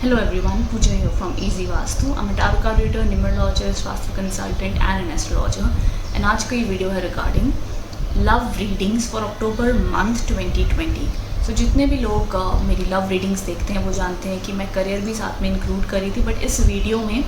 Hello everyone, Pooja here from Easy Vastu. I'm a tarot card reader, numerologist, vastu consultant and an astrologer. And आज का ये video है regarding love readings for October month 2020. सो जितने भी लोग मेरी love readings देखते हैं वो जानते हैं कि मैं करियर भी साथ में इंक्लूड करी थी, बट इस वीडियो में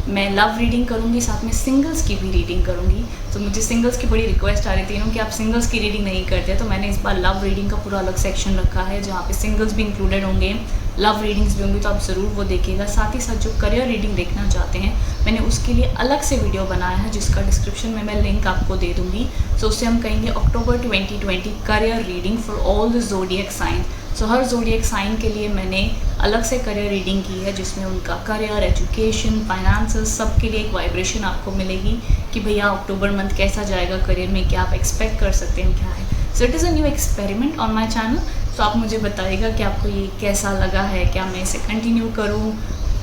मैं लव रीडिंग करूँगी, साथ में सिंगल्स की भी रीडिंग करूँगी. तो मुझे सिंगल्स की बड़ी रिक्वेस्ट आ रही थी कि आप सिंगल्स की रीडिंग नहीं करते, तो मैंने इस बार लव रीडिंग का पूरा अलग सेक्शन रखा है जहाँ पे सिंगल्स भी इंक्लूडेड होंगे, लव रीडिंग्स भी होंगी, तो आप ज़रूर वो देखिएगा. साथ ही साथ जो करियर रीडिंग देखना चाहते हैं मैंने उसके लिए अलग से वीडियो बनाया है जिसका डिस्क्रिप्शन में मैं लिंक आपको दे दूँगी. सो उससे हम कहेंगे October 2020 career reading for all the zodiac sign. So हर ज़ोडिएक साइन के लिए मैंने अलग से करियर रीडिंग की है जिसमें उनका करियर, एजुकेशन, फाइनेंसेस सब के लिए एक वाइब्रेशन आपको मिलेगी कि भैया अक्टूबर मंथ कैसा जाएगा करियर में, क्या आप एक्सपेक्ट कर सकते हैं, क्या है. So it is a new experiment on my channel. तो आप मुझे बताइएगा कि आपको ये कैसा लगा है, क्या मैं इसे कंटिन्यू करूँ,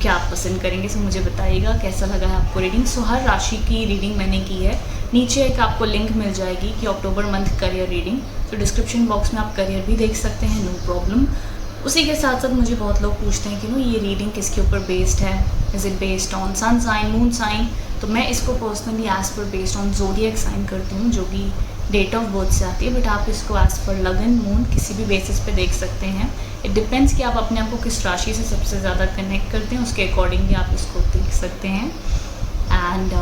क्या आप पसंद करेंगे. सो मुझे बताइएगा कैसा लगा है आपको रीडिंग. सो हर राशि की रीडिंग मैंने की है. नीचे एक आपको लिंक मिल जाएगी कि अक्टूबर मंथ करियर रीडिंग. तो डिस्क्रिप्शन बॉक्स में आप करियर भी देख सकते हैं, नो प्रॉब्लम. उसी के साथ साथ मुझे बहुत लोग पूछते हैं कि ये रीडिंग किसके ऊपर बेस्ड है, is it based on sun sign, moon sign. तो मैं इसको personally as per based on zodiac sign करती हूँ जो कि डेट ऑफ बर्थ से आती है, बट आप इसको एज पर लगन, मून किसी भी बेसिस पे देख सकते हैं. इट डिपेंड्स कि आप अपने आप को किस राशि से सबसे ज़्यादा कनेक्ट करते हैं, उसके अकॉर्डिंगली आप इसको देख सकते हैं. एंड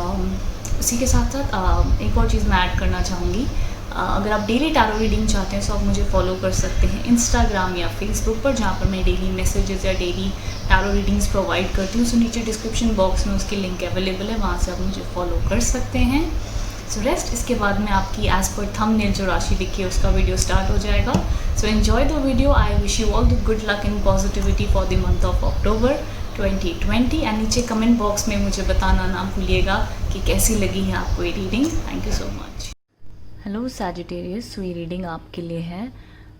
उसी के साथ साथ एक और चीज़ मैं ऐड करना चाहूँगी. अगर आप डेली टैरो रीडिंग चाहते हैं तो आप मुझे फॉलो कर सकते हैं इंस्टाग्राम या फेसबुक पर, जहाँ पर मैं डेली मैसेजेस या डेली टैरो रीडिंग्स प्रोवाइड करती हूँ. सो नीचे डिस्क्रिप्शन बॉक्स में उसकी लिंक अवेलेबल है, वहाँ से आप मुझे फॉलो कर सकते हैं. सो रेस्ट इसके बाद में आपकी एज पर थंबनेल जो राशि दिखी है उसका वीडियो स्टार्ट हो जाएगा. So enjoy the video. I wish you all the good luck and positivity for the month of October 2020. And नीचे कमेंट बॉक्स में मुझे बताना ना भूलिएगा कि कैसी लगी है आपको ये reading. Thank you so much. Hello Sagittarius, so ये रीडिंग आपके लिए है.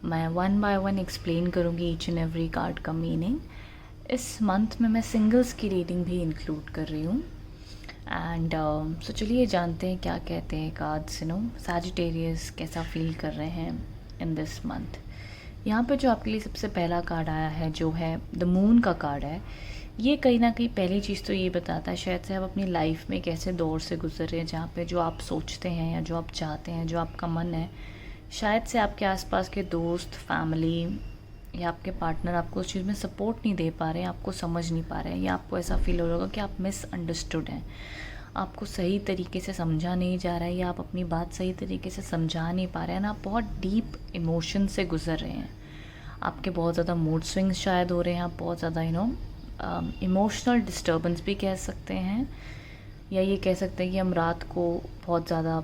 मैं वन बाय वन एक्सप्लेन करूँगी ईच एंड एवरी कार्ड का मीनिंग. इस मंथ में मैं सिंगल्स की रीडिंग भी इंक्लूड कर रही हूँ. एंड सो चलिए जानते हैं क्या कहते हैं कार्ड्स. सैजिटेरियस कैसा फील कर रहे हैं इन दिस मंथ. यहाँ पे जो आपके लिए सबसे पहला कार्ड आया है जो है द मून का कार्ड है. ये कहीं ना कहीं पहली चीज़ तो ये बताता है शायद से आप अपनी लाइफ में कैसे दौर से गुजर रहे हैं, जहाँ पे जो आप सोचते हैं या जो आप चाहते हैं, जो आपका मन है, शायद से आपके आसपास के दोस्त, फैमिली या आपके पार्टनर आपको उस चीज़ में सपोर्ट नहीं दे पा रहे हैं, आपको समझ नहीं पा रहे हैं, या आपको ऐसा फील हो रहा होगा कि आप मिसअंडरस्टूड हैं, आपको सही तरीके से समझा नहीं जा रहा है, या आप अपनी बात सही तरीके से समझा नहीं पा रहे हैं ना. आप बहुत डीप इमोशन से गुजर रहे हैं, आपके बहुत ज़्यादा मूड स्विंग्स शायद हो रहे हैं, आप बहुत ज़्यादा इमोशनल डिस्टर्बेंस भी कह सकते हैं, या ये कह सकते हैं कि हम रात को बहुत ज़्यादा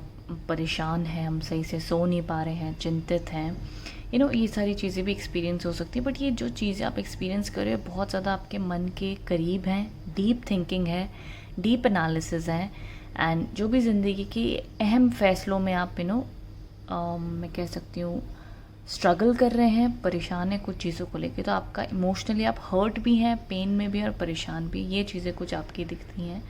परेशान हैं, हम सही से सो नहीं पा रहे हैं, चिंतित हैं. ये सारी चीज़ें भी एक्सपीरियंस हो सकती है. बट ये जो चीज़ें आप एक्सपीरियंस कर रहे हो बहुत ज़्यादा आपके मन के करीब हैं, डीप थिंकिंग है, डीप एनालिसिस है. एंड जो भी ज़िंदगी की अहम फैसलों में आप मैं कह सकती हूँ स्ट्रगल कर रहे हैं, परेशान हैं कुछ चीज़ों को लेके, तो आपका इमोशनली आप हर्ट भी हैं, पेन में भी और परेशान भी. ये चीज़ें कुछ आपकी दिखती हैं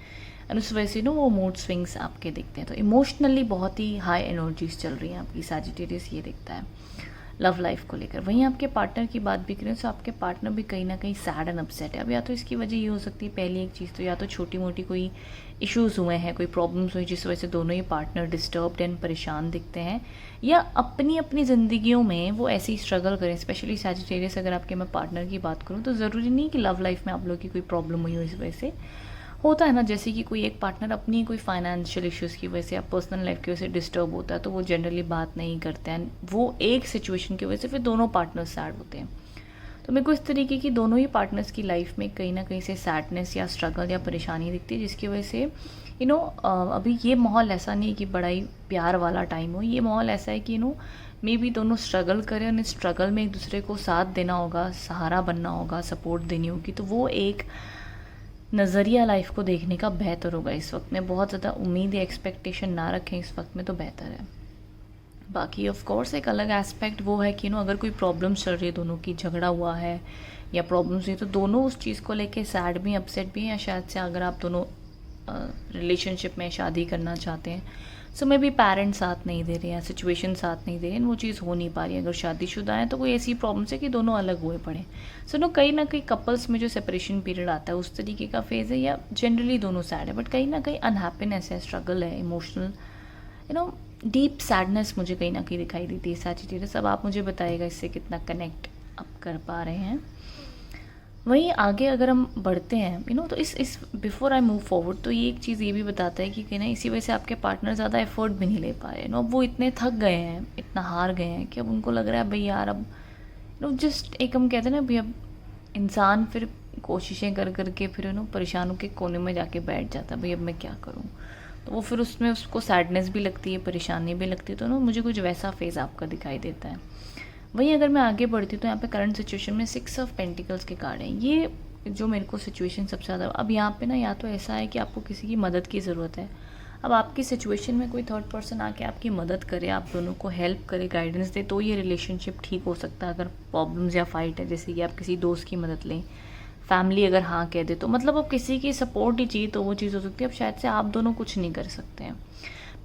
एंड उस वजह से वो मूड स्विंग्स आपके दिखते हैं. तो इमोशनली बहुत ही हाई एनर्जीज चल रही हैं आपकी सैजिटेरियस, ये दिखता है लव लाइफ को लेकर. वहीं आपके पार्टनर की बात भी करें तो आपके पार्टनर भी कहीं ना कहीं सैड एंड अपसेट है. अब या तो इसकी वजह ये हो सकती है, पहली एक चीज़ तो या तो छोटी मोटी कोई इश्यूज़ हुए हैं, कोई प्रॉब्लम्स हुई जिस वजह से दोनों ही पार्टनर डिस्टर्ब्ड एंड परेशान दिखते हैं, या अपनी अपनी ज़िंदगियों में वो ऐसे ही स्ट्रगल करें. स्पेशली सैजिटेरियस अगर आपके मैं पार्टनर की बात करूँ तो ज़रूरी नहीं कि लव लाइफ में आप लोग की कोई प्रॉब्लम हुई हो इस वजह से. होता है ना, जैसे कि कोई एक पार्टनर अपनी कोई फाइनेंशियल इश्यूज़ की वजह से या पर्सनल लाइफ की वजह से डिस्टर्ब होता है तो वो जनरली बात नहीं करते हैं, वो एक सिचुएशन की वजह से फिर दोनों पार्टनर्स सैड होते हैं. तो मेरे को इस तरीके की दोनों ही पार्टनर्स की लाइफ में कहीं ना कहीं से सैडनेस या स्ट्रगल या परेशानी दिखती है, जिसकी वजह से अभी ये माहौल ऐसा नहीं है कि बड़ा ही प्यार वाला टाइम हो. ये माहौल ऐसा है कि मे बी दोनों स्ट्रगल करें और इस स्ट्रगल में एक दूसरे को साथ देना होगा, सहारा बनना होगा, सपोर्ट देनी होगी. तो वो एक नज़रिया लाइफ को देखने का बेहतर होगा इस वक्त में. बहुत ज़्यादा उम्मीद या एक्सपेक्टेशन ना रखें इस वक्त में तो बेहतर है. बाकी ऑफ कोर्स एक अलग एस्पेक्ट वो है कि अगर कोई प्रॉब्लम्स चल रही है, दोनों की झगड़ा हुआ है या प्रॉब्लम्स हुई, तो दोनों उस चीज़ को लेके सैड भी, अपसेट भी हैं. या शायद से अगर आप दोनों रिलेशनशिप में शादी करना चाहते हैं सो मे बी पेरेंट्स साथ नहीं दे रहे हैं, सिचुएशन साथ नहीं दे रहे हैं, वो चीज़ हो नहीं पा रही है। अगर शादीशुदा है तो कोई ऐसी प्रॉब्लम्स है कि दोनों अलग हुए पड़े। सो नो कहीं ना कहीं कपल्स में जो सेपरेशन पीरियड आता है उस तरीके का फेज़ है, या जनरली दोनों सैड है, बट कहीं ना कहीं अनहैप्पीनेस है, स्ट्रगल है, इमोशनल डीप सैडनेस मुझे कहीं ना कहीं दिखाई देती है सैजिटेरियस। अब आप मुझे बताइएगा इससे कितना कनेक्ट आप कर पा रहे हैं। वहीं आगे अगर हम बढ़ते हैं तो इस बिफोर आई मूव फॉरवर्ड, तो ये एक चीज़ ये भी बताता है कि ना इसी वजह से आपके पार्टनर ज़्यादा एफर्ट भी नहीं ले पा रहे अब वो इतने थक गए हैं, इतना हार गए हैं कि अब उनको लग रहा है भाई यार अब जस्ट एक हम कहते हैं ना भाई अब इंसान फिर कोशिशें कर करके फिर परेशानों के कोने में जाके बैठ जाता है, भाई अब मैं क्या करूँ। तो वो फिर उसमें उसको सैडनेस भी लगती है, परेशानी भी लगती है, तो मुझे कुछ वैसा फेज़ आपका दिखाई देता है। वहीं अगर मैं आगे बढ़ती हूँ तो यहाँ पे करंट सिचुएशन में 6 ऑफ पेंटिकल्स के कार्ड हैं। ये जो मेरे को सिचुएशन सबसे ज़्यादा अब यहाँ पे ना या तो ऐसा है कि आपको किसी की मदद की ज़रूरत है। अब आपकी सिचुएशन में कोई थर्ड पर्सन आके आपकी मदद करे, आप दोनों को हेल्प करे, गाइडेंस दे, तो ये रिलेशनशिप ठीक हो सकता है। अगर प्रॉब्लम्स या फाइट है, जैसे कि आप किसी दोस्त की मदद लें, फैमिली अगर हाँ कह दे, तो मतलब अब किसी की सपोर्ट ही चाहिए तो वो चीज़ हो सकती है। अब शायद से आप दोनों कुछ नहीं कर सकते हैं।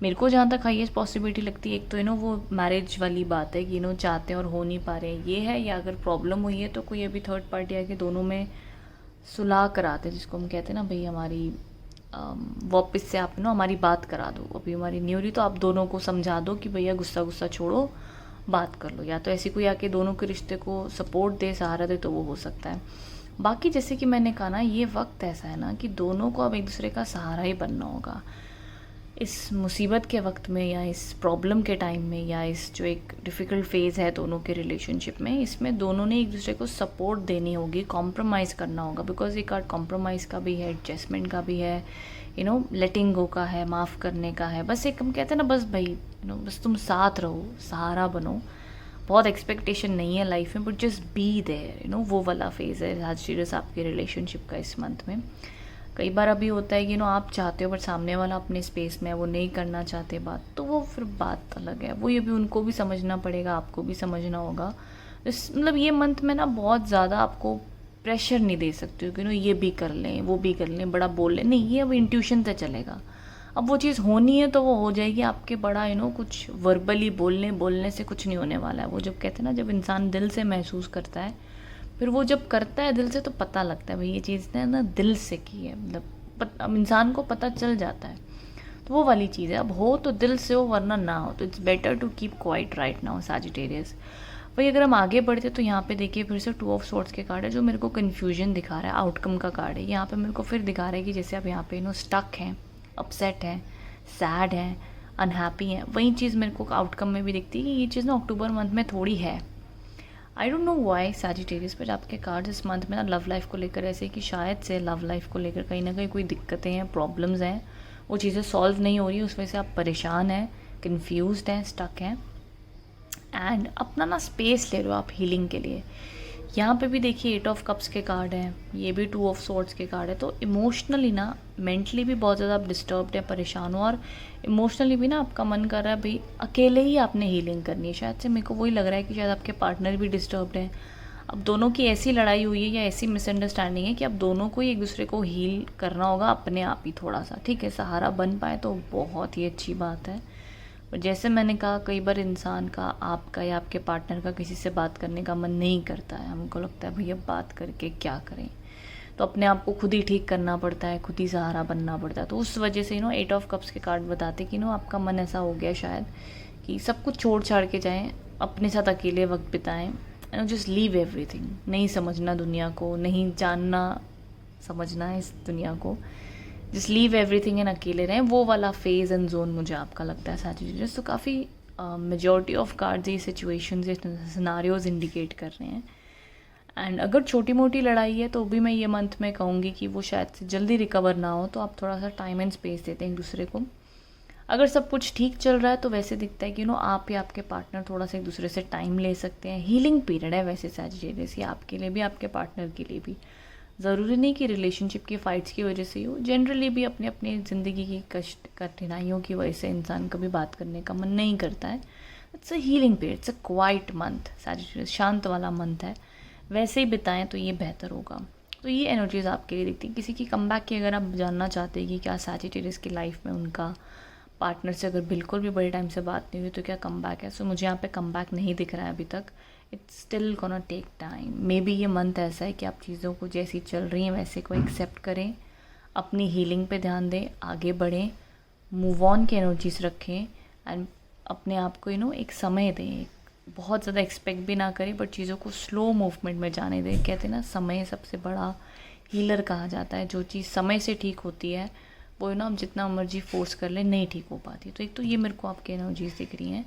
मेरे को जहाँ तक हाईएस्ट पॉसिबिलिटी लगती है, एक तो वो मैरिज वाली बात है कि चाहते हैं और हो नहीं पा रहे हैं, ये है, या अगर प्रॉब्लम हुई है तो कोई अभी थर्ड पार्टी आके दोनों में सुलह कराते हैं, जिसको हम कहते हैं ना भाई हमारी वापस से आप हमारी बात करा दो, अभी हमारी नहीं हो रही तो आप दोनों को समझा दो कि भैया गुस्सा गुस्सा छोड़ो, बात कर लो, या तो ऐसी कोई आके दोनों के रिश्ते को सपोर्ट दे, सहारा दे, तो वो हो सकता है। बाकी जैसे कि मैंने कहा ना, ये वक्त ऐसा है ना कि दोनों को अब एक दूसरे का सहारा ही बनना होगा। इस मुसीबत के वक्त में या इस प्रॉब्लम के टाइम में या इस जो एक डिफ़िकल्ट फेज़ है दोनों के रिलेशनशिप में, इसमें दोनों ने एक दूसरे को सपोर्ट देनी होगी, कॉम्प्रोमाइज़ करना होगा। बिकॉज ये कार्ड कॉम्प्रोमाइज़ का भी है, एडजस्टमेंट का भी है, लेटिंग गो का है, माफ़ करने का है। बस एक हम कहते हैं ना, बस भाई बस तुम साथ रहो, सहारा बनो। बहुत एक्सपेक्टेशन नहीं है लाइफ में, बट जस्ट बी देयर, वो वाला फेज़ है आज सीरियस आपके रिलेशनशिप का इस मंथ में। कई बार अभी होता है कि आप चाहते हो बट सामने वाला अपने स्पेस में है, वो नहीं करना चाहते बात, तो वो फिर बात अलग है। वो ये भी उनको भी समझना पड़ेगा, आपको भी समझना होगा। मतलब ये मंथ में ना बहुत ज़्यादा आपको प्रेशर नहीं दे सकते हो कि ये भी कर लें, वो भी कर लें, बड़ा बोल लें, नहीं, ये अब इंट्यूशन से चलेगा। अब वो चीज़ होनी है तो वो हो जाएगी। आपके बड़ा कुछ वर्बली बोलने से कुछ नहीं होने वाला है। वो जब कहते हैं ना, जब इंसान दिल से महसूस करता है, फिर वो जब करता है दिल से, तो पता लगता है भाई ये चीज़ ने ना दिल से की है, मतलब अब इंसान को पता चल जाता है। तो वो वाली चीज़ है, अब हो तो दिल से हो, वरना ना हो। तो it's better to keep quiet right now Sagittarius. वही अगर हम आगे बढ़ते तो यहाँ पे देखिए फिर से 2 ऑफ स्वॉर्ड्स के कार्ड है, जो मेरे को कन्फ्यूजन दिखा रहा है, आउटकम का कार्ड है। यहाँ पे मेरे को फिर दिखा रहा है कि जैसे आप यहाँ पे स्टक हैं, अपसेट हैं, सैड हैं, अनहैप्पी हैं। वही चीज़ मेरे को आउटकम में भी दिखती है कि ये चीज़ ना अक्टूबर मंथ में थोड़ी है। I don't know why Sagittarius, पर आपके कार्ड इस मंथ में ना लव लाइफ को लेकर ऐसे कि शायद से लव लाइफ को लेकर कहीं ना कहीं कोई दिक्कतें हैं, प्रॉब्लम्स हैं, वो चीज़ें सॉल्व नहीं हो रही, उस वजह से आप परेशान हैं, कन्फ्यूज्ड हैं, स्टक हैं। एंड अपना ना स्पेस ले रहे हो आप हीलिंग के लिए। यहाँ पे भी देखिए 8 ऑफ कप्स के कार्ड हैं, ये भी 2 ऑफ स्वॉर्ड्स के कार्ड है। तो इमोशनली ना, मेंटली भी बहुत ज़्यादा आप डिस्टर्ब्ड है, परेशान हो, और इमोशनली भी ना आपका मन कर रहा है भाई अकेले ही आपने हीलिंग करनी है। शायद से मेरे को वही लग रहा है कि शायद आपके पार्टनर भी डिस्टर्ब्ड है। अब दोनों की ऐसी लड़ाई हुई है या ऐसी मिसअंडरस्टैंडिंग है कि अब दोनों को ही एक दूसरे को हील करना होगा अपने आप ही थोड़ा सा। ठीक है, सहारा बन पाए तो बहुत ही अच्छी बात है। और जैसे मैंने कहा, कई बार इंसान का, आपका या आपके पार्टनर का किसी से बात करने का मन नहीं करता है। हमको लगता है भैया बात करके क्या करें, तो अपने आप को खुद ही ठीक करना पड़ता है, खुद ही सहारा बनना पड़ता है। तो उस वजह से 8 ऑफ कप्स के कार्ड बताते कि आपका मन ऐसा हो गया शायद कि सब कुछ छोड़ छाड़ के जाएं, अपने साथ अकेले वक्त बिताएं, जस्ट लीव एवरीथिंग। नहीं समझना दुनिया को, नहीं जानना समझना है इस दुनिया को, जस्ट लीव एवरीथिंग एंड अकेले रहें। वो वाला फेज़ एंड जोन मुझे आपका लगता है सैजिटेरियस। तो काफ़ी मेजॉरिटी ऑफ कार्ड्स ये सिचुएशंस, ये सिनारियोज इंडिकेट कर रहे हैं। एंड अगर छोटी मोटी लड़ाई है तो भी मैं ये मंथ में कहूँगी कि वो शायद से जल्दी रिकवर ना हो, तो आप थोड़ा सा टाइम एंड स्पेस देते हैं एक दूसरे को। अगर सब कुछ ठीक चल रहा है तो वैसे दिखता है कि आप या आपके पार्टनर थोड़ा सा एक दूसरे से टाइम ले सकते हैं। हीलिंग पीरियड है वैसे सैजिटेरियस, ये आपके लिए भी, आपके पार्टनर के लिए भी। ज़रूरी नहीं कि रिलेशनशिप की फ़ाइट्स की वजह से ही हो, जनरली भी अपनी अपनी ज़िंदगी की कष्ट, कठिनाइयों की वजह से इंसान कभी बात करने का मन नहीं करता है। It's a healing period, it's a quite month Sagittarius, शांत वाला मंथ है। वैसे ही बिताएं तो ये बेहतर होगा। तो ये एनर्जीज आपके लिए दिखती हैं। किसी की कमबैक की अगर आप जानना चाहते हैं कि क्या सैजिटेरियस की लाइफ में उनका पार्टनर से अगर बिल्कुल भी बड़े टाइम से बात नहीं हुई तो क्या कम बैक है? सो मुझे यहाँ पे कम बैक नहीं दिख रहा है अभी तक. It's still gonna take time. Maybe ये मंथ ऐसा है कि आप चीज़ों को जैसी चल रही हैं वैसे को एक्सेप्ट करें, अपनी हीलिंग पे ध्यान दें, आगे बढ़ें, मूव ऑन की एनर्जीज रखें एंड अपने आप को एक समय दें. बहुत ज़्यादा एक्सपेक्ट भी ना करें बट चीज़ों को स्लो मूवमेंट में जाने दें. कहते हैं ना, समय सबसे बड़ा हीलर कहा जाता है. जो चीज़ समय से ठीक होती है वो आप जितना मर्जी फोर्स कर ले नहीं ठीक हो पाती. तो एक तो ये मेरे को आपकी एनर्जीज दिख रही हैं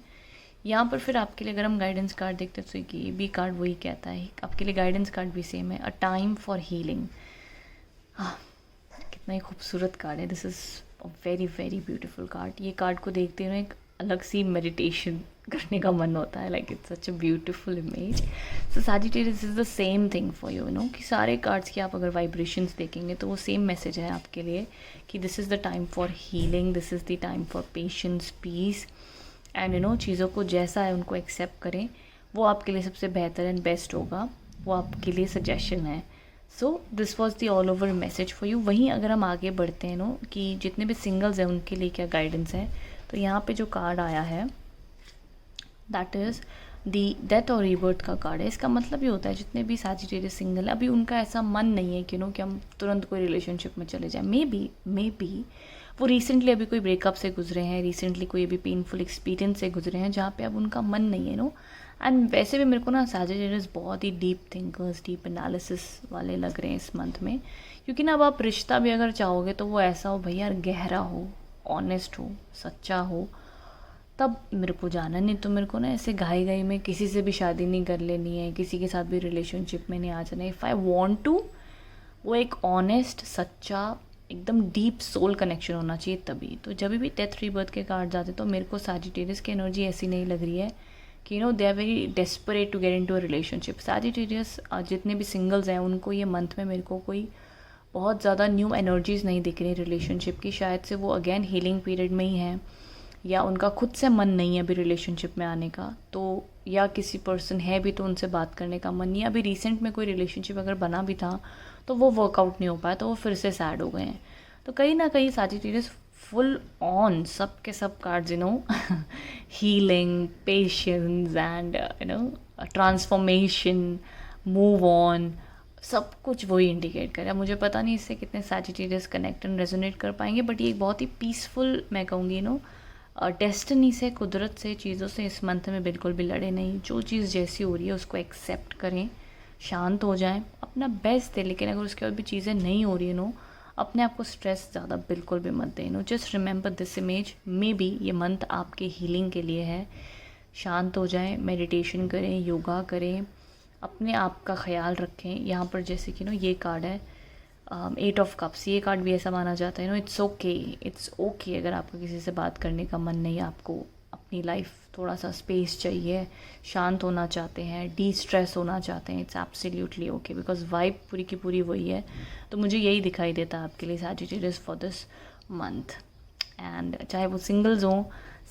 यहाँ पर. फिर आपके लिए अगर हम गाइडेंस कार्ड देखते हैं तो ये भी कार्ड वही कहता है. आपके लिए गाइडेंस कार्ड भी सेम है, अ टाइम फॉर हीलिंग. हाँ, कितना ही खूबसूरत कार्ड है. This is a very very beautiful card. ये कार्ड को देखते हुए एक अलग सी मेडिटेशन करने का मन होता है. Like it's such a beautiful image. So Sagittarius is the same thing for you. कि सारे कार्ड्स की आप अगर वाइब्रेशंस देखेंगे तो वो सेम मैसेज है आपके लिए कि this is the time for healing, this is the time for patience, peace and चीज़ों को जैसा है उनको एक्सेप्ट करें. वो आपके लिए सबसे बेहतर एंड बेस्ट होगा. वो आपके लिए सजेशन है. So this was the all over message for you. वहीं अगर हम आगे बढ़ते हैं कि जितने भी सिंगल्स हैं उनके लिए क्या गाइडेंस है, तो यहाँ पे जो कार्ड आया है दैट इज़ दी डेथ और रीबर्थ का कार्ड है. इसका मतलब ये होता है जितने भी सैजिटेरियस सिंगल है अभी उनका ऐसा मन नहीं है कि कि हम तुरंत कोई रिलेशनशिप में चले जाएं. मे बी वो रिसेंटली अभी कोई ब्रेकअप से गुजरे हैं, रिसेंटली कोई अभी पेनफुल एक्सपीरियंस से गुजरे हैं जहाँ पे अब उनका मन नहीं है एंड वैसे भी मेरे को सैजिटेरियस बहुत ही डीप थिंकर्स, डीप एनालिसिस वाले लग रहे हैं इस मंथ में. क्योंकि अब आप रिश्ता भी अगर चाहोगे तो वो ऐसा हो भैया, गहरा हो, ऑनेस्ट हो, सच्चा हो, तब मेरे को जाना. नहीं तो मेरे को ऐसे घाई में किसी से भी शादी नहीं कर लेनी है, किसी के साथ भी रिलेशनशिप में नहीं आ जाना. इफ़ आई वॉन्ट टू, वो एक ऑनेस्ट, सच्चा, एकदम डीप सोल कनेक्शन होना चाहिए तभी. तो जब भी डेथ रीबर्थ के कार्ड आते तो मेरे को सैजिटेरियस की एनर्जी ऐसी नहीं लग रही है कि they are very desperate to get into a relationship. Sagittarius जितने भी सिंगल्स हैं उनको ये मंथ में मेरे को कोई बहुत ज़्यादा न्यू एनर्जीज़ नहीं दिख रही रिलेशनशिप की. शायद से वो अगेन हीलिंग पीरियड में ही हैं या उनका खुद से मन नहीं है अभी रिलेशनशिप में आने का. तो या किसी पर्सन है भी तो उनसे बात करने का मन नहीं है. अभी रिसेंट में कोई रिलेशनशिप अगर बना भी था तो वो वर्कआउट नहीं हो पाया तो वो फिर से सैड हो गए हैं. तो कहीं ना कहीं सैजिटेरियस फुल ऑन सब के सब cards healing, patience and transformation, move on, सब कुछ वही इंडिकेट करे. मुझे पता नहीं इससे कितने सैजिटेरियस कनेक्ट एंड रेजोनेट कर पाएंगे बट ये बहुत ही पीसफुल, मैं कहूँगी डेस्टिनी से, कुदरत से, चीज़ों से इस मंथ में बिल्कुल भी लड़े नहीं. जो चीज़ जैसी हो रही है उसको एक्सेप्ट करें, शांत हो जाएं, अपना बेस्ट दें. लेकिन अगर उसके बाद भी चीज़ें नहीं हो रही अपने आप को स्ट्रेस ज़्यादा बिल्कुल भी मत दें. Just remember this image. May be ये मंथ आपके हीलिंग के लिए है. शांत हो जाएं, मेडिटेशन करें, योगा करें, अपने आप का ख्याल रखें. यहाँ पर जैसे कि ये कार्ड है 8 ऑफ कप्स. ये कार्ड भी ऐसा माना जाता है इट्स ओके अगर आपको किसी से बात करने का मन नहीं है, आपको अपनी लाइफ थोड़ा सा स्पेस चाहिए, शांत होना चाहते हैं, डी स्ट्रेस होना चाहते हैं, it's absolutely okay because vibe पूरी की पूरी वही है. तो मुझे यही दिखाई देता है आपके लिए Sagittarius for this month. And चाहे वो सिंगल्स हों,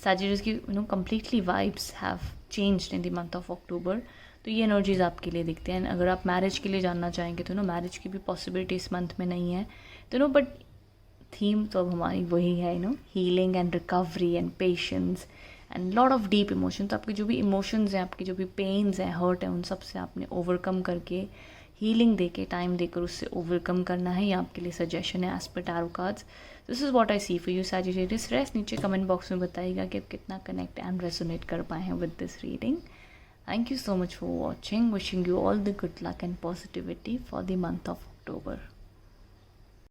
सैजिटेरियस की completely vibes have changed in the month of October. तो ये एनर्जीज़ आपके लिए दिखते हैं. अगर आप मैरिज के लिए जानना चाहेंगे तो मैरिज की भी पॉसिबिलिटी इस मंथ में नहीं है. तो बट थीम तो अब हमारी वही है healing and recovery and patience and lot of deep emotion. तो आपके जो भी इमोशंस हैं, आपके जो भी पेन्स हैं, हर्ट हैं, उन सब से आपने ओवरकम करके, हीलिंग देके, टाइम देकर उससे ओवरकम करना है. ये आपके लिए सजेशन है as per tarot cards. This is what I see for you Sagittarius. Rest नीचे कमेंट बॉक्स में बताइएगा कि आप कितना कनेक्ट एंड रेजोनेट कर पाए हैं with this reading. Thank you so much for watching. Wishing you all the good luck and positivity for the month of October.